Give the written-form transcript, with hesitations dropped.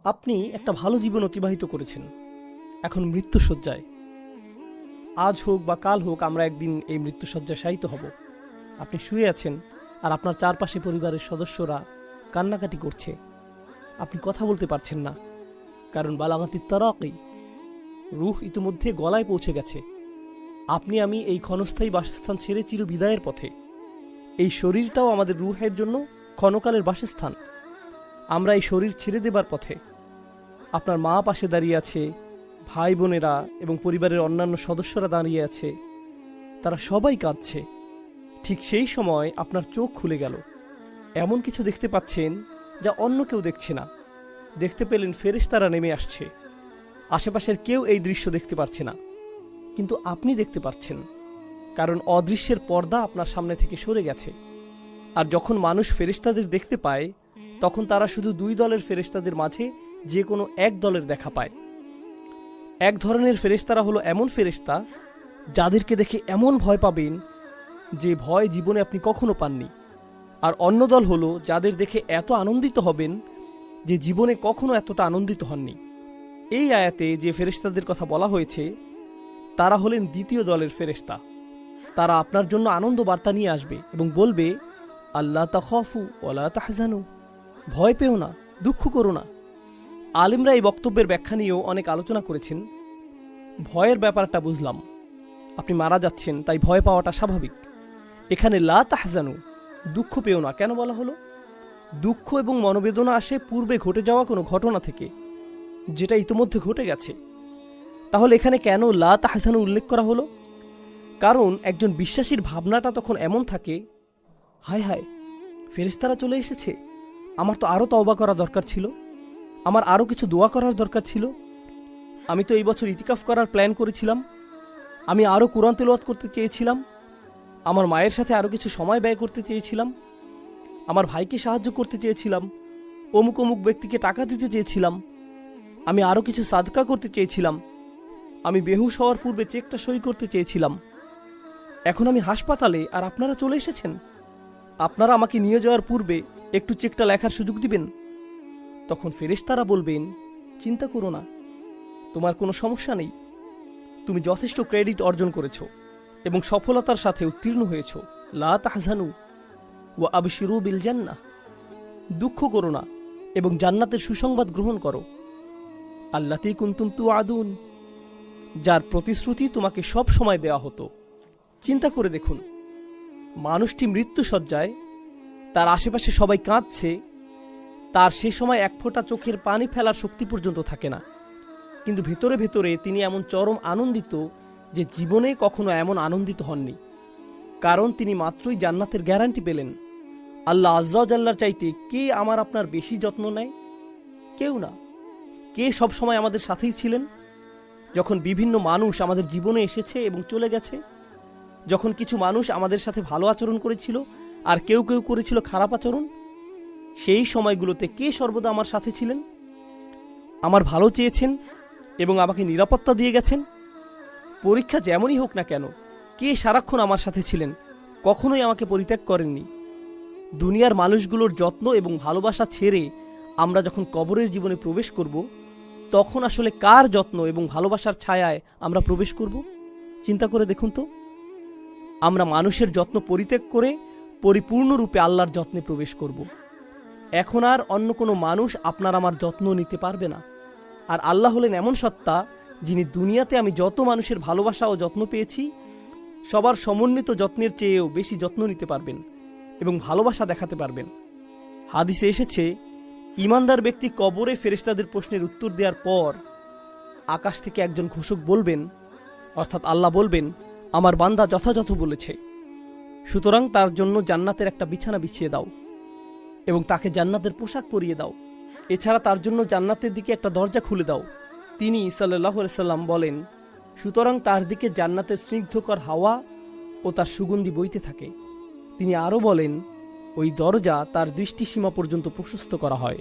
আপনি একটা ভালো জীবন অতিবাহিত করেছেন, এখন মৃত্যুশয্যায়। আজ হোক বা কাল হোক আমরা একদিন এই মৃত্যুশয্যায় শায়িত হব। আপনি শুয়ে আছেন আর আপনার চারপাশে পরিবারের সদস্যরা কান্নাকাটি করছে। আপনি কথা বলতে পারছেন না, কারণ বালাগাতি তারাকি, রূহ ইতিমধ্যে গলায় পৌঁছে গেছে। আপনি আমি এই ক্ষণস্থায়ী বাসস্থান ছেড়ে চির বিদায়ের পথে। এই শরীরটাও আমাদের রূহের জন্য ক্ষণকালের বাসস্থান। আমরা এই শরীর ছেড়ে দেবার পথে। আপনার মা পাশে দাঁড়িয়ে আছে, ভাই বোনেরা এবং পরিবারের অন্যান্য সদস্যরা দাঁড়িয়ে আছে, তারা সবাই কাঁদছে। ঠিক সেই সময় আপনার চোখ খুলে গেল, এমন কিছু দেখতে পাচ্ছেন যা অন্য কেউ দেখছে না। দেখতে পেলেন ফেরেশতারা নেমে আসছে। আশেপাশের কেউ এই দৃশ্য দেখতে পারছে না, কিন্তু আপনি দেখতে পাচ্ছেন, কারণ অদৃশ্যের পর্দা আপনার সামনে থেকে সরে গেছে। আর যখন মানুষ ফেরেশতাদের দেখতে পায়, তখন তারা শুধু দুই দলের ফেরেশতাদের মাঝে যে কোনো এক দলের দেখা পায়। এক ধরনের ফেরেশতারা হলো এমন ফেরেশতা যাদেরকে দেখে এমন ভয় পাবেন যে ভয় জীবনে আপনি কখনো পাননি। আর অন্য দল হলো যাদের দেখে এত আনন্দিত হবেন যে জীবনে কখনো এতটা আনন্দিত হননি। এই আয়াতে যে ফেরেশতাদের কথা বলা হয়েছে তারা হলেন দ্বিতীয় দলের ফেরেশতা। তারা আপনার জন্য আনন্দ বার্তা নিয়ে আসবে এবং বলবে, আল্লাহ তাখাফু ওয়ালা তাহজানু, ভয় পেও না, দুঃখ করো না। আলেমরা এই বক্তব্যের ব্যাখ্যা নিয়েও অনেক আলোচনা করেছেন। ভয়ের ব্যাপারটা বুঝলাম, আপনি মারা যাচ্ছেন তাই ভয় পাওয়াটা স্বাভাবিক। এখানে লা তাহজানু, দুঃখ পেও না কেন বলা হলো? দুঃখ এবং মনোবেদনা আসে পূর্বে ঘটে যাওয়া কোনো ঘটনা থেকে, যেটা ইতিমধ্যে ঘটে গেছে। তাহলে এখানে কেন লা তাহজানু উল্লেখ করা হলো? কারণ একজন বিশ্বাসীর ভাবনাটা তখন এমন থাকে, হায় হায়, ফেরেশতারা চলে এসেছে, আমার তো আরও তওবা করা দরকার ছিল, আমার আরও কিছু দোয়া করার দরকার ছিল। আমি তো এই বছর ইতিকাফ করার প্ল্যান করেছিলাম, আমি আরও কোরআন তেলাওয়াত করতে চেয়েছিলাম, আমার মায়ের সাথে আরও কিছু সময় ব্যয় করতে চেয়েছিলাম, আমার ভাইকে সাহায্য করতে চেয়েছিলাম, অমুক অমুক ব্যক্তিকে টাকা দিতে চেয়েছিলাম, আমি আরও কিছু সাদকা করতে চেয়েছিলাম, আমি বেহুশ হওয়ার পূর্বে চেকটা সই করতে চেয়েছিলাম। এখন আমি হাসপাতালে আর আপনারা চলে এসেছেন। আপনারা আমাকে নিয়ে যাওয়ার পূর্বে একটু চেকটা লেখার সুযোগ দিবেন। তখন ফেরেশতারা বলবেন, চিন্তা করো না, তোমার কোনো সমস্যা নেই, তুমি যথেষ্ট ক্রেডিট অর্জন করেছ এবং সফলতার সাথে উত্তীর্ণ হয়েছ। লা তাহজানু ওয়া আবশিরু বিল জান্নাহ, দুঃখ করো না এবং জান্নাতের সুসংবাদ গ্রহণ করো। আল্লাতী কুনতুম তুআদুন, যার প্রতিশ্রুতি তোমাকে সব সময় দেওয়া হতো। চিন্তা করে দেখুন, মানুষটি মৃত্যুশয্যায়, তার আশেপাশে সবাই কাঁদছে, তার সে সময় এক ফোঁটা চোখের পানি ফেলার শক্তি পর্যন্ত থাকে না, কিন্তু ভেতরে ভেতরে তিনি এমন চরম আনন্দিত যে জীবনে কখনো এমন আনন্দিত হননি। কারণ তিনি মাত্রই জান্নাতের গ্যারান্টি পেলেন। আল্লাহ আজ্জা ওয়া জাল্লার চাইতে কে আমার আপনার বেশি যত্ন নেয়? কেউ না। কে সব সময় আমাদের সাথেই ছিলেন? যখন বিভিন্ন মানুষ আমাদের জীবনে এসেছে এবং চলে গেছে, যখন কিছু মানুষ আমাদের সাথে ভালো আচরণ করেছিল আর কেউ কেউ করেছিল খারাপ আচরণ, সেই সময়গুলোতে কে সর্বদা আমার সাথে ছিলেন? আমার ভালো চেয়েছেন এবং আমাকে নিরাপত্তা দিয়ে গেছেন। পরীক্ষা যেমনই হোক না কেন, কে সারাক্ষণ আমার সাথে ছিলেন, কখনোই আমাকে পরিত্যাগ করেননি। দুনিয়ার মানুষগুলোর যত্ন এবং ভালোবাসা ছেড়ে আমরা যখন কবরের জীবনে প্রবেশ করব, তখন আসলে কার যত্ন এবং ভালোবাসার ছায়ায় আমরা প্রবেশ করব? চিন্তা করে দেখুন তো। আমরা মানুষের যত্ন পরিত্যাগ করে পরিপূর্ণরূপে আল্লাহর যত্নে প্রবেশ করব। এখন আর অন্য কোনো মানুষ আপনার আমার যত্ন নিতে পারবে না। আর আল্লাহ হলেন এমন সত্তা, যিনি দুনিয়াতে আমি যত মানুষের ভালোবাসা ও যত্ন পেয়েছি, সবার সমন্বিত যত্নের চেয়েও বেশি যত্ন নিতে পারবেন এবং ভালোবাসা দেখাতে পারবেন। হাদিসে এসেছে, ঈমানদার ব্যক্তি কবরে ফেরেশতাদের প্রশ্নের উত্তর দেওয়ার পর আকাশ থেকে একজন ঘোষক বলবেন, অর্থাৎ আল্লাহ বলবেন, আমার বান্দা যথাযথ বলেছে, সুতরাং তার জন্য জান্নাতের একটা বিছানা বিছিয়ে দাও এবং তাকে জান্নাতের পোশাক পরিয়ে দাও। এছাড়া তার জন্য জান্নাতের দিকে একটা দরজা খুলে দাও। তিনি সাল্লাল্লাহু আলাইহি সাল্লাম বলেন, সুতরাং তার দিকে জান্নাতের স্নিগ্ধকর হাওয়া ও তার সুগন্ধি বইতে থাকে। তিনি আরও বলেন, ওই দরজা তার দৃষ্টিসীমা পর্যন্ত প্রশস্ত করা হয়।